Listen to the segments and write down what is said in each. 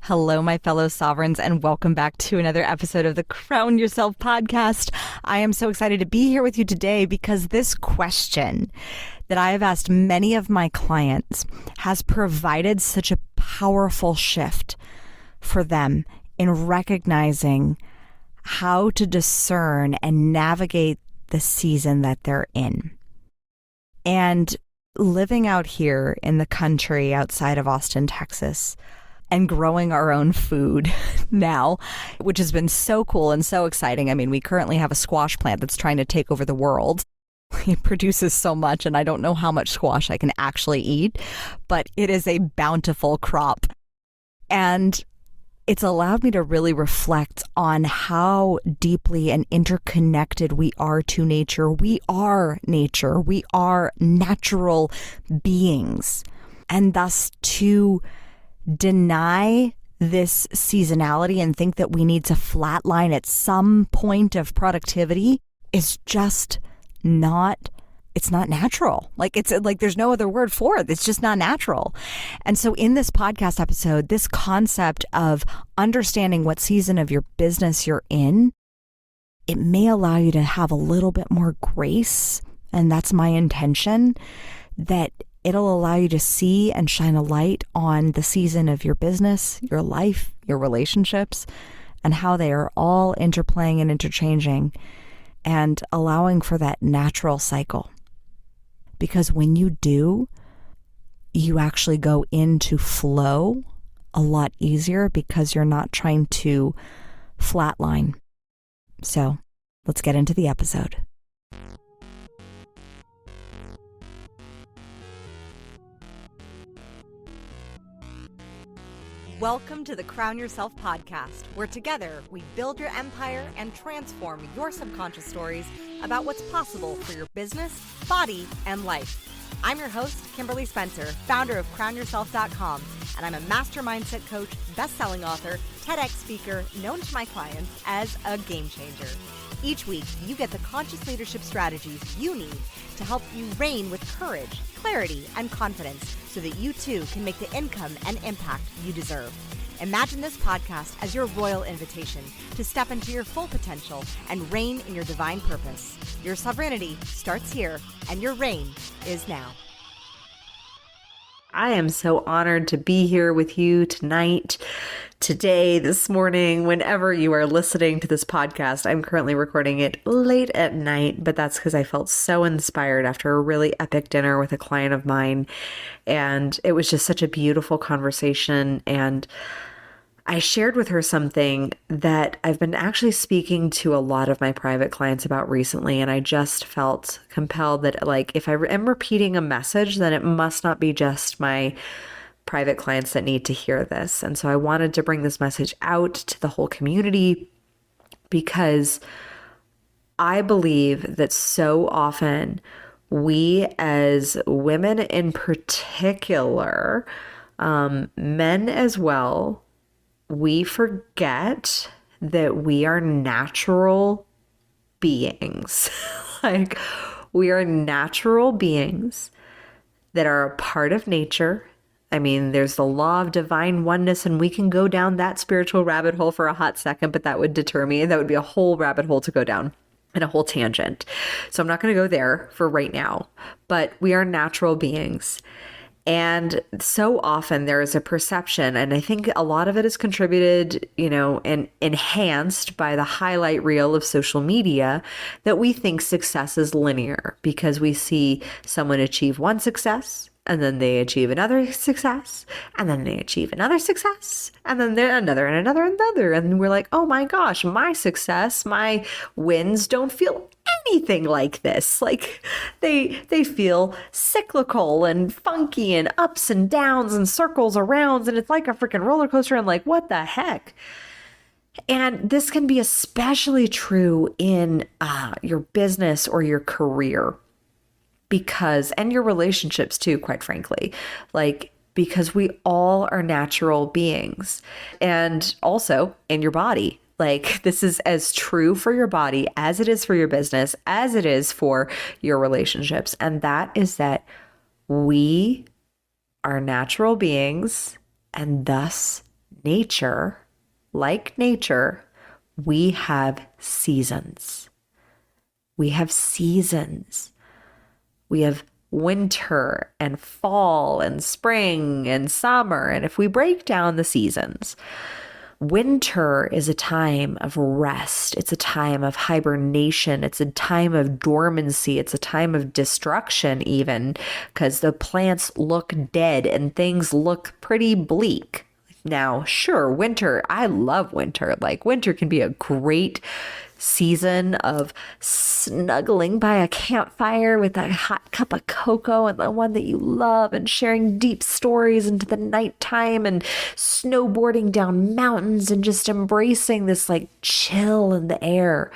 Hello, my fellow sovereigns, and welcome back to another episode of the Crown Yourself podcast. I am so excited to be here with you today because this question that I have asked many of my clients has provided such a powerful shift for them in recognizing how to discern and navigate the season that they're in. And living out here in the country outside of Austin, Texas, and growing our own food now, which has been so cool and so exciting. I mean, we currently have a squash plant that's trying to take over the world. It produces so much, and I don't know how much squash I can actually eat, but it is a bountiful crop. And it's allowed me to really reflect on how deeply and interconnected we are to nature. We are nature. We are natural beings. And thus to deny this seasonality and think that we need to flatline at some point of productivity is just it's not natural. It's like there's no other word for it. It's just not natural. And so in this podcast episode, this concept of understanding what season of your business you're in, it may allow you to have a little bit more grace. And that's my intention, that it'll allow you to see and shine a light on the season of your business, your life, your relationships, and how they are all interplaying and interchanging and allowing for that natural cycle. Because when you do, you actually go into flow a lot easier because you're not trying to flatline. So let's get into the episode. Welcome to the Crown Yourself podcast, where together we build your empire and transform your subconscious stories about what's possible for your business, body, and life. I'm your host, Kimberly Spencer, founder of crownyourself.com, and I'm a master mindset coach, best-selling author, TEDx speaker, known to my clients as a game changer. Each week, you get the conscious leadership strategies you need to help you reign with courage, clarity, and confidence so that you too can make the income and impact you deserve. Imagine this podcast as your royal invitation to step into your full potential and reign in your divine purpose. Your sovereignty starts here, and your reign is now. I am so honored to be here with you tonight, today, this morning, whenever you are listening to this podcast. I'm currently recording it late at night, but that's because I felt so inspired after a really epic dinner with a client of mine. And it was just such a beautiful conversation. And I shared with her something that I've been actually speaking to a lot of my private clients about recently. And I just felt compelled that, if I am repeating a message, then it must not be just my private clients that need to hear this. And so I wanted to bring this message out to the whole community because I believe that so often we as women in particular, men as well, we forget that we are natural beings. We are natural beings that are a part of nature. I mean, there's the law of divine oneness, and we can go down that spiritual rabbit hole for a hot second, but that would deter me. That would be a whole rabbit hole to go down and a whole tangent. So I'm not going to go there for right now, but we are natural beings. And so often there is a perception, and I think a lot of it is contributed, and enhanced by the highlight reel of social media, that we think success is linear because we see someone achieve one success, and then they achieve another success, and then they achieve another success, and then another and another and another. And we're like, oh my gosh, my success, my wins don't feel anything like this. They feel cyclical and funky and ups and downs and circles around, and it's like a freaking roller coaster. And what the heck? And this can be especially true in your business or your career. And your relationships too, quite frankly, because we all are natural beings, and also in your body. This is as true for your body as it is for your business, as it is for your relationships. And that is that we are natural beings and thus nature, like nature, we have seasons. We have seasons. We have winter and fall and spring and summer. And if we break down the seasons, winter is a time of rest. It's a time of hibernation. It's a time of dormancy. It's a time of destruction, even because the plants look dead and things look pretty bleak. Now, sure, winter, I love winter. Like, winter can be a great season of snuggling by a campfire with a hot cup of cocoa and the one that you love, and sharing deep stories into the nighttime, and snowboarding down mountains and just embracing this like chill in the air.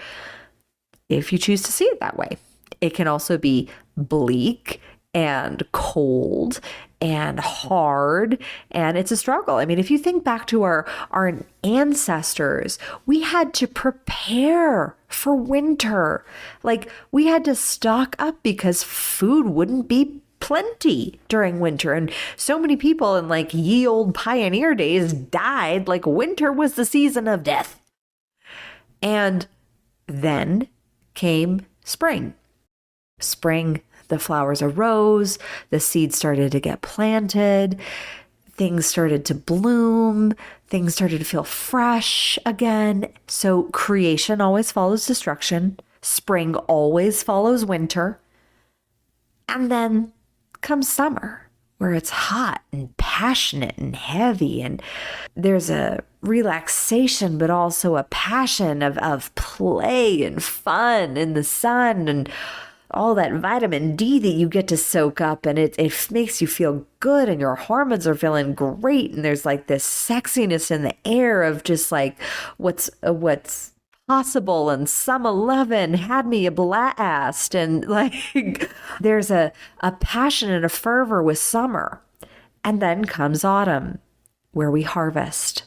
If you choose to see it that way, it can also be bleak and cold and hard, and it's a struggle. I mean, if you think back to our ancestors, we had to prepare for winter. Like, we had to stock up because food wouldn't be plenty during winter. And so many people in like ye old pioneer days died. Like, winter was the season of death. And then came spring. Spring, the flowers arose, the seeds started to get planted, things started to bloom, things started to feel fresh again. So creation always follows destruction. Spring always follows winter. And then comes summer, where it's hot and passionate and heavy, and there's a relaxation, but also a passion of play and fun in the sun, and all that vitamin D that you get to soak up, and it makes you feel good, and your hormones are feeling great, and there's like this sexiness in the air of just like what's possible, and some 11 had me a blast, and like there's a passion and a fervor with summer. And then comes autumn, where we harvest,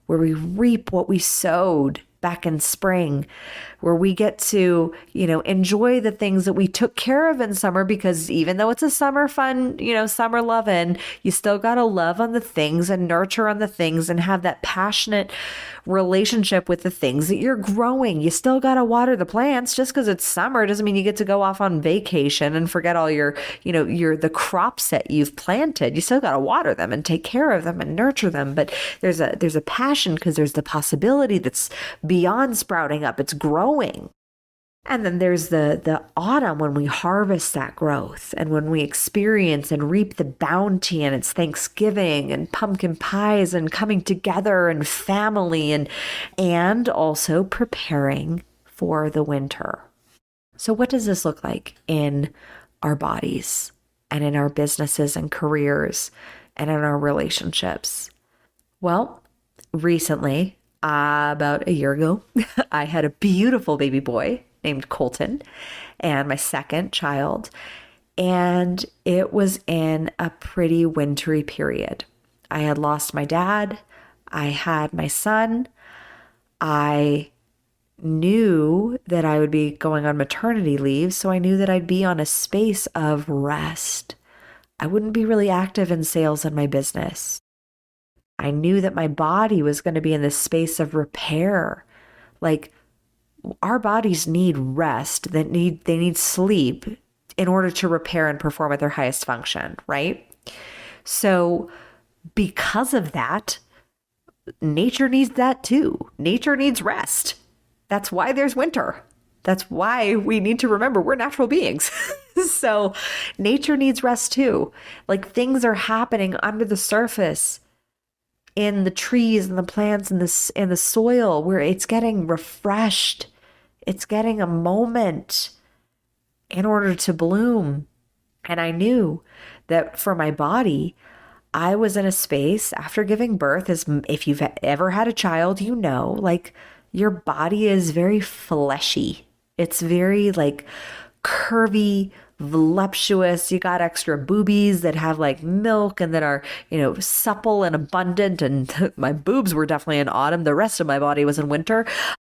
where we reap what we sowed back in spring, where we get to, enjoy the things that we took care of in summer, because even though it's a summer fun, summer loving, you still got to love on the things and nurture on the things and have that passionate relationship with the things that you're growing. You still got to water the plants. Just because it's summer doesn't mean you get to go off on vacation and forget all the crops that you've planted. You still got to water them and take care of them and nurture them. But there's a passion, because there's the possibility that's beyond sprouting up. It's growing. And then there's the autumn, when we harvest that growth, and when we experience and reap the bounty, and it's Thanksgiving and pumpkin pies and coming together and family, and also preparing for the winter. So what does this look like in our bodies and in our businesses and careers and in our relationships? Well, recently, about a year ago, I had a beautiful baby boy named Colton, and my second child. And it was in a pretty wintry period. I had lost my dad. I had my son. I knew that I would be going on maternity leave, so I knew that I'd be on a space of rest. I wouldn't be really active in sales in my business. I knew that my body was going to be in this space of repair. Like, our bodies need rest, they need sleep in order to repair and perform at their highest function, right? So because of that, nature needs that too. Nature needs rest. That's why there's winter. That's why we need to remember we're natural beings. So nature needs rest too. Like, things are happening under the surface in the trees and the plants and the soil, where it's getting refreshed. It's getting a moment in order to bloom. And I knew that for my body, I was in a space after giving birth, as if you've ever had a child, like, your body is very fleshy. It's very like curvy, voluptuous. You got extra boobies that have like milk and that are, supple and abundant. And my boobs were definitely in autumn. The rest of my body was in winter.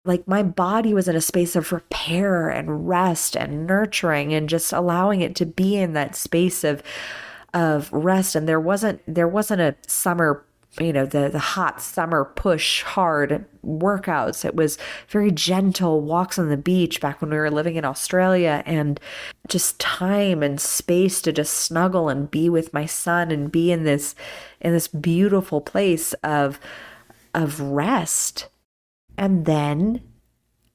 Like, my body was in a space of repair and rest and nurturing, and just allowing it to be in that space of rest. And there wasn't a summer the hot summer push hard workouts. It was very gentle walks on the beach back when we were living in Australia, and just time and space to just snuggle and be with my son and be in this beautiful place of rest. And then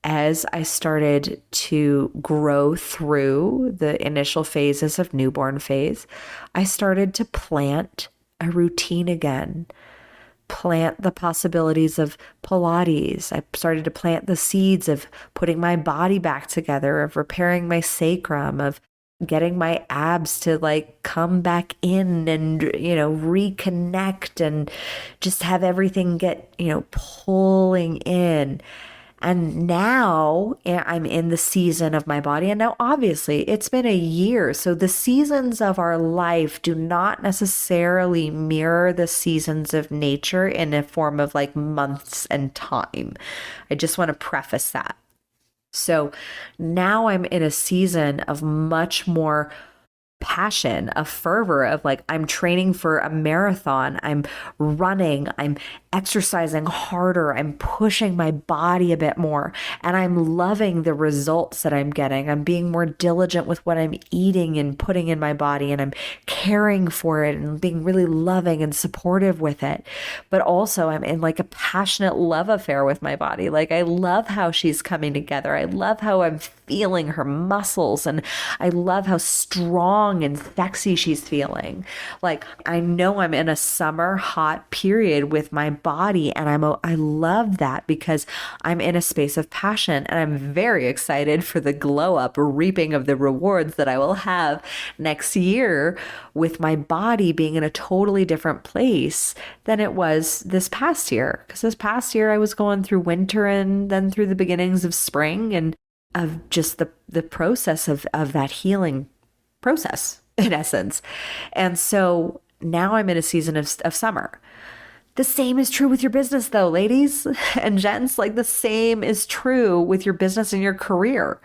as I started to grow through the initial phases of newborn phase, I started to plant a routine again, plant the possibilities of Pilates. I started to plant the seeds of putting my body back together, of repairing my sacrum, of getting my abs to like come back in and, reconnect and just have everything get, pulling in. And now I'm in the season of my body. And now, obviously, it's been a year. So the seasons of our life do not necessarily mirror the seasons of nature in a form of like months and time. I just want to preface that. So now I'm in a season of much more passion, a fervor of like, I'm training for a marathon, I'm running, I'm exercising harder, I'm pushing my body a bit more, and I'm loving the results that I'm getting. I'm being more diligent with what I'm eating and putting in my body, and I'm caring for it and being really loving and supportive with it. But also I'm in like a passionate love affair with my body. Like, I love how she's coming together. I love how I'm feeling her muscles, and I love how strong and sexy she's feeling. Like, I know I'm in a summer hot period with my body, and I love that because I'm in a space of passion, and I'm very excited for the glow up reaping of the rewards that I will have next year with my body being in a totally different place than it was this past year. Because this past year I was going through winter and then through the beginnings of spring, and of just the process of that healing process, in essence. And so now I'm in a season of summer. The same is true with your business, though, ladies and gents. Like, the same is true with your business and your career.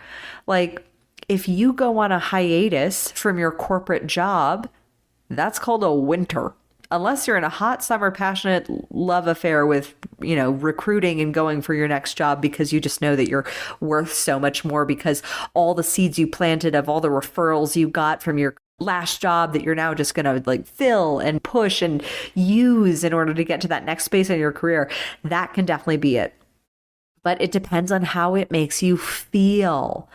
Like, if you go on a hiatus from your corporate job, that's called a winter. Unless you're in a hot summer passionate love affair with, recruiting and going for your next job because you just know that you're worth so much more because all the seeds you planted of all the referrals you got from your last job that you're now just going to like fill and push and use in order to get to that next space in your career, that can definitely be it. But it depends on how it makes you feel.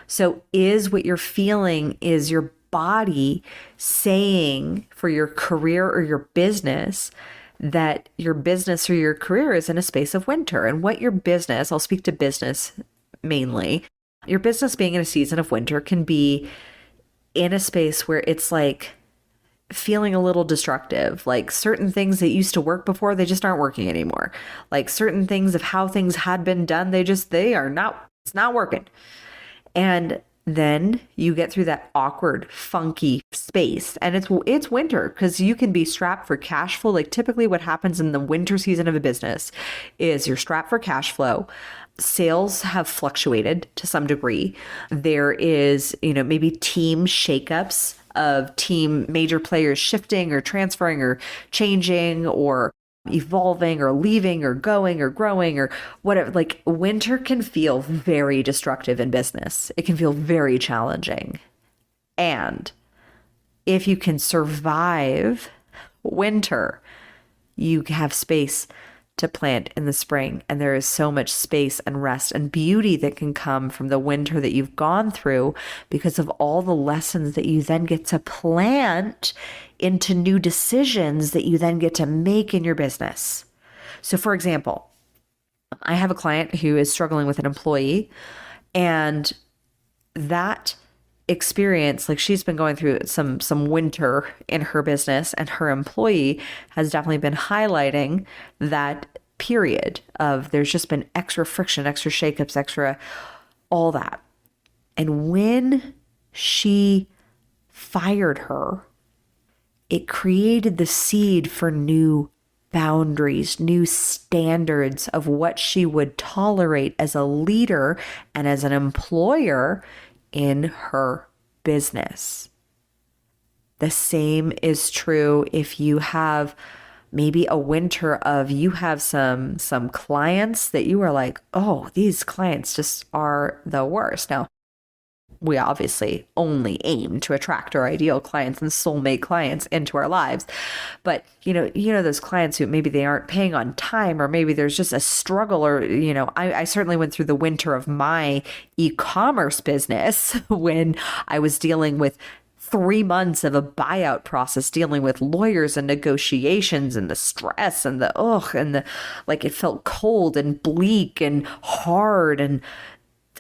So is what you're feeling, is your body saying for your career or your business that your business or your career is in a space of winter? And what your business, I'll speak to business mainly, your business being in a season of winter can be in a space where it's like feeling a little destructive. Like, certain things that used to work before, they just aren't working anymore. Like, certain things of how things had been done, it's not working. And then you get through that awkward, funky space, and it's winter because you can be strapped for cash flow. Like, typically what happens in the winter season of a business is you're strapped for cash flow. Sales have fluctuated to some degree. There is, maybe team shakeups of team major players shifting or transferring or changing or evolving or leaving or going or growing or whatever. Like, winter can feel very destructive in business. It can feel very challenging. And if you can survive winter, you have space to plant in the spring. And there is so much space and rest and beauty that can come from the winter that you've gone through because of all the lessons that you then get to plant into new decisions that you then get to make in your business. So, for example, I have a client who is struggling with an employee, and that experience, like, she's been going through some winter in her business, and her employee has definitely been highlighting that period of there's just been extra friction, extra shakeups, extra all that. And when she fired her, it created the seed for new boundaries, new standards of what she would tolerate as a leader and as an employer in her business. The same is true if you have maybe a winter of you have some clients that you are like, oh, these clients just are the worst. Now, we obviously only aim to attract our ideal clients and soulmate clients into our lives. But, those clients who maybe they aren't paying on time, or maybe there's just a struggle, or, I certainly went through the winter of my e-commerce business when I was dealing with 3 months of a buyout process, dealing with lawyers and negotiations and the stress and it felt cold and bleak and hard and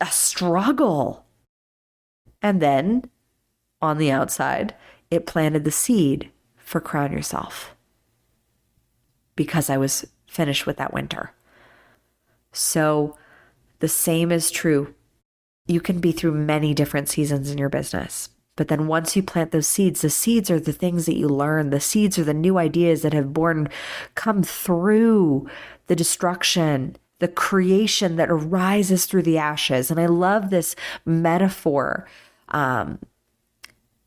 a struggle. And then on the outside, it planted the seed for Crown Yourself, because I was finished with that winter. So the same is true. You can be through many different seasons in your business. But then once you plant those seeds, the seeds are the things that you learn. The seeds are the new ideas that have come through the destruction, the creation that arises through the ashes. And I love this metaphor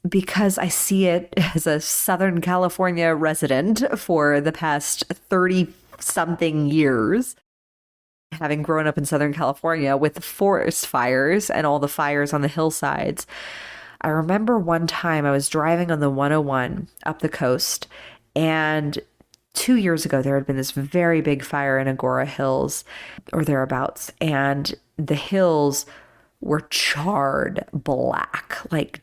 because I see it as a Southern California resident for the past 30 something years, having grown up in Southern California with the forest fires and all the fires on the hillsides. I remember one time I was driving on the 101 up the coast, and 2 years ago, there had been this very big fire in Agora Hills or thereabouts, and the hills were charred black, like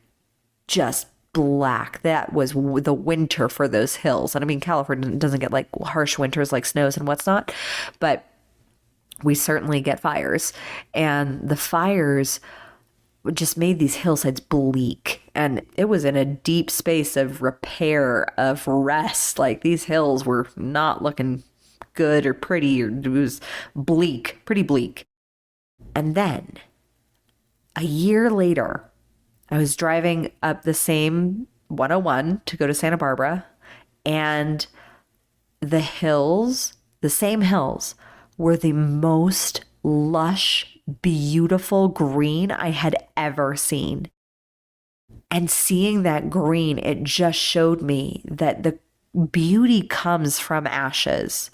just black. That was the winter for those hills. And I mean, California doesn't get like harsh winters like snows and what's not, but we certainly get fires. And the fires just made these hillsides bleak. And it was in a deep space of repair, of rest. Like these hills were not looking good or pretty, or it was bleak, pretty bleak. And then a year later, I was driving up the same 101 to go to Santa Barbara, and the hills, the same hills, were the most lush, beautiful green I had ever seen. And seeing that green, it just showed me that the beauty comes from ashes.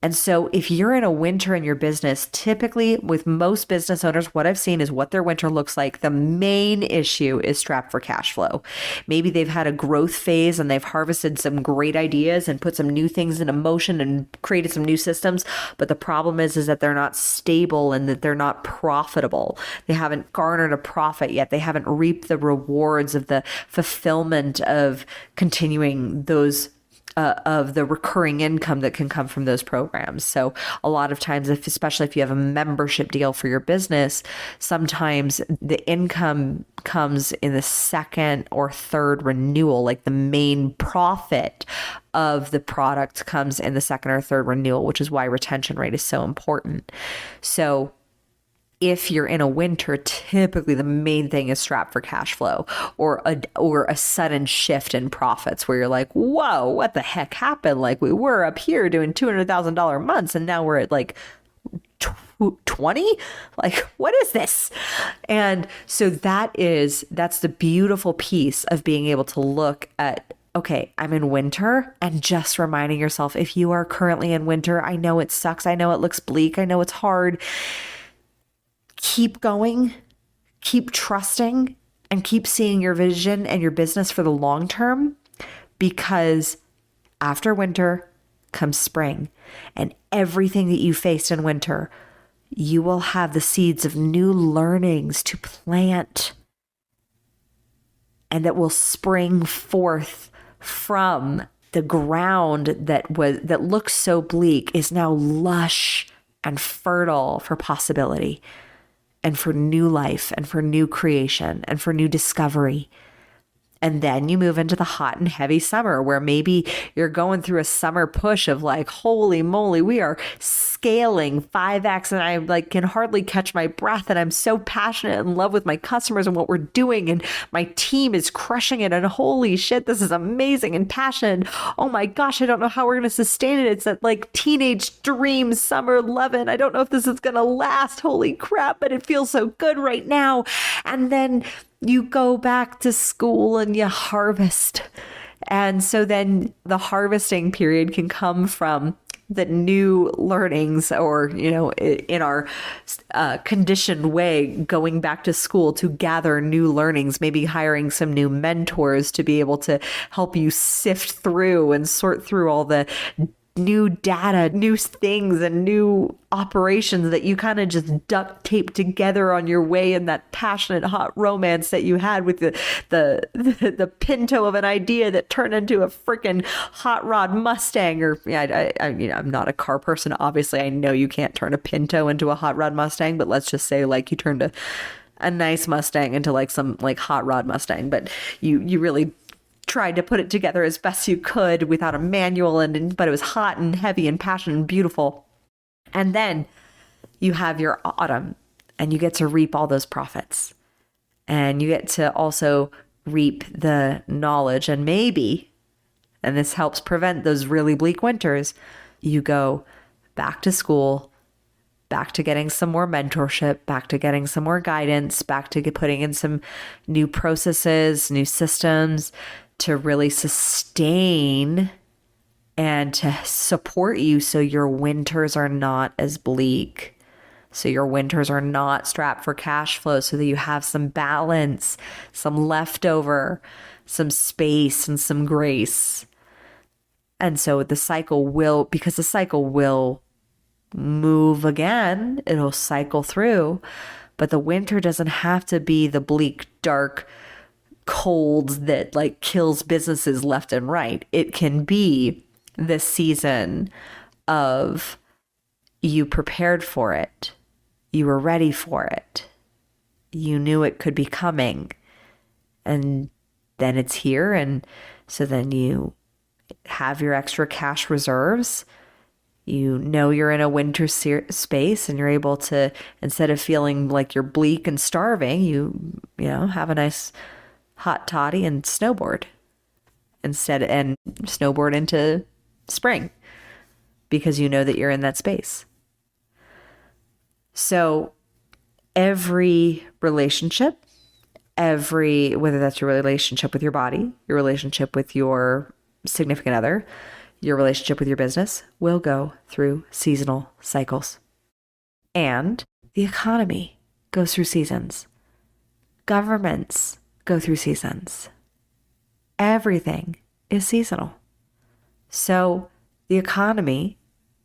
And so if you're in a winter in your business, typically with most business owners, what I've seen is what their winter looks like. The main issue is strapped for cash flow. Maybe they've had a growth phase and they've harvested some great ideas and put some new things into motion and created some new systems. But the problem is that they're not stable and that they're not profitable. They haven't garnered a profit yet. They haven't reaped the rewards of the fulfillment of continuing those of the recurring income that can come from those programs. So a lot of times, especially if you have a membership deal for your business, sometimes the income comes in the second or third renewal, like the main profit of the product comes in the second or third renewal, which is why retention rate is so important. So if you're in a winter, typically the main thing is strapped for cash flow, or a sudden shift in profits where you're like, whoa, what the heck happened? Like we were up here doing $200,000 months and now we're at like 20? Like, what is this? And so that's the beautiful piece of being able to look at, okay, I'm in winter, and just reminding yourself, if you are currently in winter, I know it sucks. I know it looks bleak. I know it's hard. Keep going, keep trusting, and keep seeing your vision and your business for the long term, because after winter comes spring, and everything that you faced in winter, you will have the seeds of new learnings to plant, and that will spring forth from the ground that looks so bleak is now lush and fertile for possibility, and for new life, and for new creation, and for new discovery. And then you move into the hot and heavy summer, where maybe you're going through a summer push of like, holy moly, we are scaling 5x, and I like can hardly catch my breath, and I'm so passionate and in love with my customers and what we're doing, and my team is crushing it, and holy shit, this is amazing and passionate. Oh my gosh, I don't know how we're going to sustain it. It's that like teenage dream summer loving. I don't know if this is going to last. Holy crap, but it feels so good right now. And then you go back to school and you harvest, And so then the harvesting period can come from the new learnings, or, in our conditioned way, going back to school to gather new learnings, maybe hiring some new mentors to be able to help you sift through and sort through all the new data, new things, and new operations that you kind of just duct tape together on your way in that passionate hot romance that you had with the pinto of an idea that turned into a freaking hot rod Mustang. Or I'm not a car person, obviously. I know you can't turn a pinto into a hot rod Mustang, but let's just say like you turned a nice Mustang into like some like hot rod Mustang, but you really tried to put it together as best you could without a manual, but it was hot and heavy and passionate and beautiful. And then you have your autumn, and you get to reap all those profits, and you get to also reap the knowledge. And maybe, and this helps prevent those really bleak winters, you go back to school, back to getting some more mentorship, back to getting some more guidance, back to putting in some new processes, new systems to really sustain and to support you so your winters are not as bleak. So your winters are not strapped for cash flow, so that you have some balance, some leftover, some space, and some grace. And so the cycle will move again, it'll cycle through, but the winter doesn't have to be the bleak, dark, cold that like kills businesses left and right. It can be this season of you prepared for it, you were ready for it, you knew it could be coming, and then it's here. And so then you have your extra cash reserves. You know you're in a winter space, and you're able to, instead of feeling like you're bleak and starving, you have a nice hot toddy and snowboard and snowboard into spring, because you know that you're in that space. So every relationship, whether that's your relationship with your body, your relationship with your significant other, your relationship with your business, will go through seasonal cycles. And the economy goes through seasons. Governments go through seasons. Everything is seasonal. So the economy,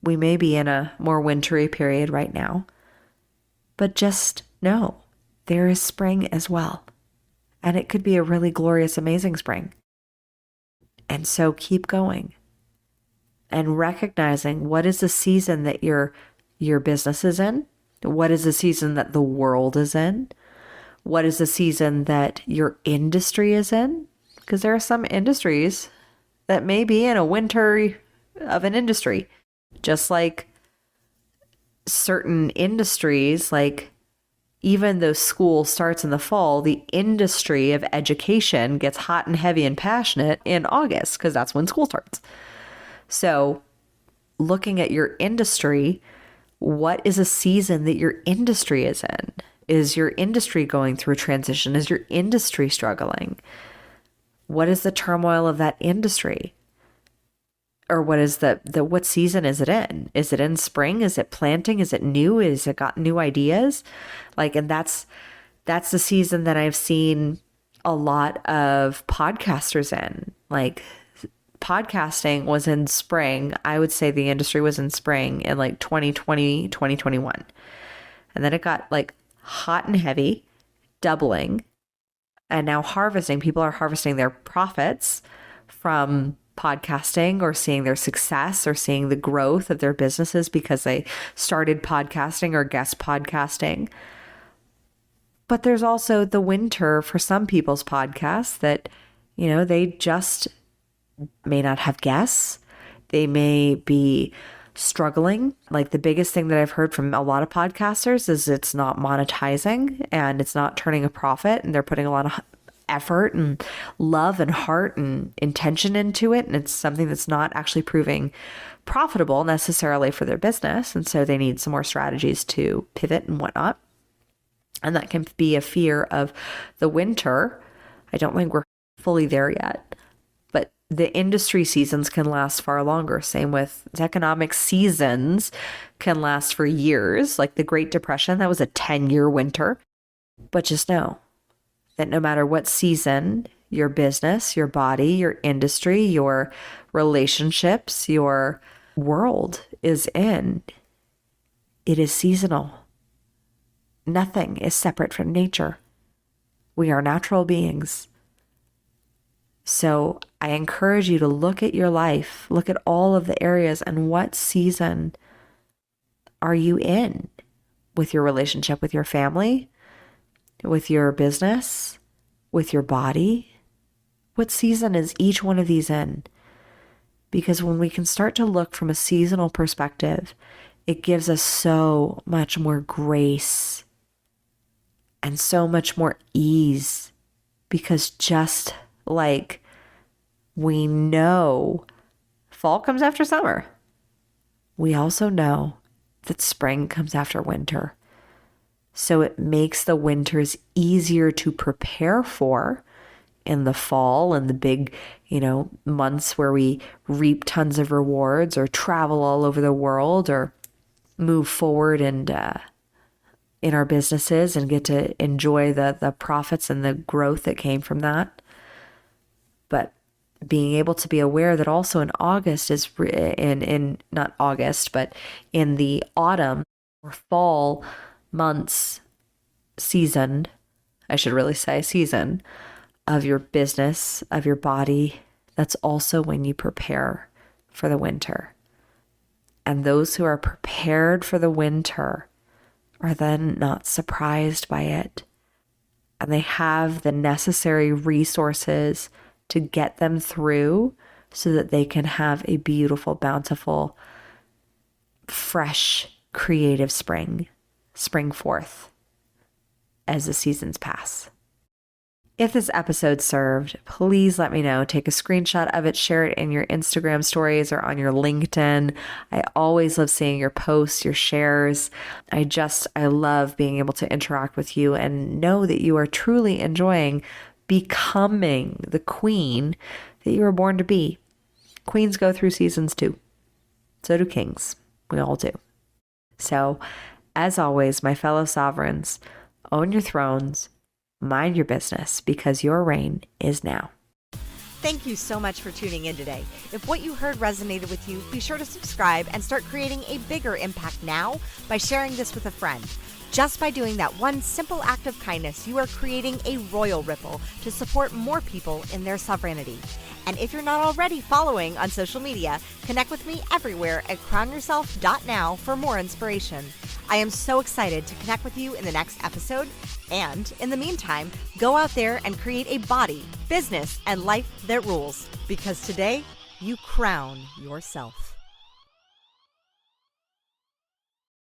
we may be in a more wintry period right now, but just know there is spring as well. And it could be a really glorious, amazing spring. And so keep going and recognizing what is the season that your business is in, what is the season that the world is in, what is the season that your industry is in? Because there are some industries that may be in a winter of an industry. Just like certain industries, like even though school starts in the fall, the industry of education gets hot and heavy and passionate in August, because that's when school starts. So looking at your industry, what is a season that your industry is in? Is your industry going through a transition? Is your industry struggling? What is the turmoil of that industry? Or what is what season is it in? Is it in spring? Is it planting? Is it new? Is it got new ideas? And that's the season that I've seen a lot of podcasters in. Like podcasting was in spring. I would say the industry was in spring in like 2020, 2021. And then it got like hot and heavy, doubling, and now harvesting. People are harvesting their profits from podcasting, or seeing their success, or seeing the growth of their businesses because they started podcasting or guest podcasting. But there's also the winter for some people's podcasts that, they just may not have guests. They may be struggling. Like the biggest thing that I've heard from a lot of podcasters is it's not monetizing and it's not turning a profit, and they're putting a lot of effort and love and heart and intention into it, and it's something that's not actually proving profitable necessarily for their business, and so they need some more strategies to pivot and whatnot. And that can be a fear of the winter. I don't think we're fully there yet, but The industry seasons can last far longer. Same with economic seasons can last for years. Like the Great Depression, that was a 10-year winter. But just know that no matter what season your business, your body, your industry, your relationships, your world is in, it is seasonal. Nothing is separate from nature. We are natural beings. So I encourage you to look at your life, look at all of the areas, and what season are you in with your relationship with your family, with your business, with your body? What season is each one of these in? Because when we can start to look from a seasonal perspective, it gives us so much more grace and so much more ease, because just like we know fall comes after summer, we also know that spring comes after winter. So it makes the winters easier to prepare for in the fall and the big, months where we reap tons of rewards or travel all over the world or move forward and in our businesses and get to enjoy the profits and the growth that came from that. But being able to be aware that also in August is in not August, but in the autumn or fall months season, I should really say season of your business, of your body, that's also when you prepare for the winter. And those who are prepared for the winter are then not surprised by it. And they have the necessary resources to get them through so that they can have a beautiful, bountiful, fresh, creative spring forth as the seasons pass. If this episode served, please let me know. Take a screenshot of it, share it in your Instagram stories or on your LinkedIn. I always love seeing your posts, your shares. I love being able to interact with you and know that you are truly enjoying becoming the queen that you were born to be. Queens go through seasons too. So do kings. We all do. So, as always, my fellow sovereigns, own your thrones. Mind your business, because your reign is now. Thank you so much for tuning in today. If what you heard resonated with you, be sure to subscribe and start creating a bigger impact now by sharing this with a friend. Just by doing that one simple act of kindness, you are creating a royal ripple to support more people in their sovereignty. And if you're not already following on social media, connect with me everywhere at crownyourself.now for more inspiration. I am so excited to connect with you in the next episode. And in the meantime, go out there and create a body, business, and life that rules. Because today, you crown yourself.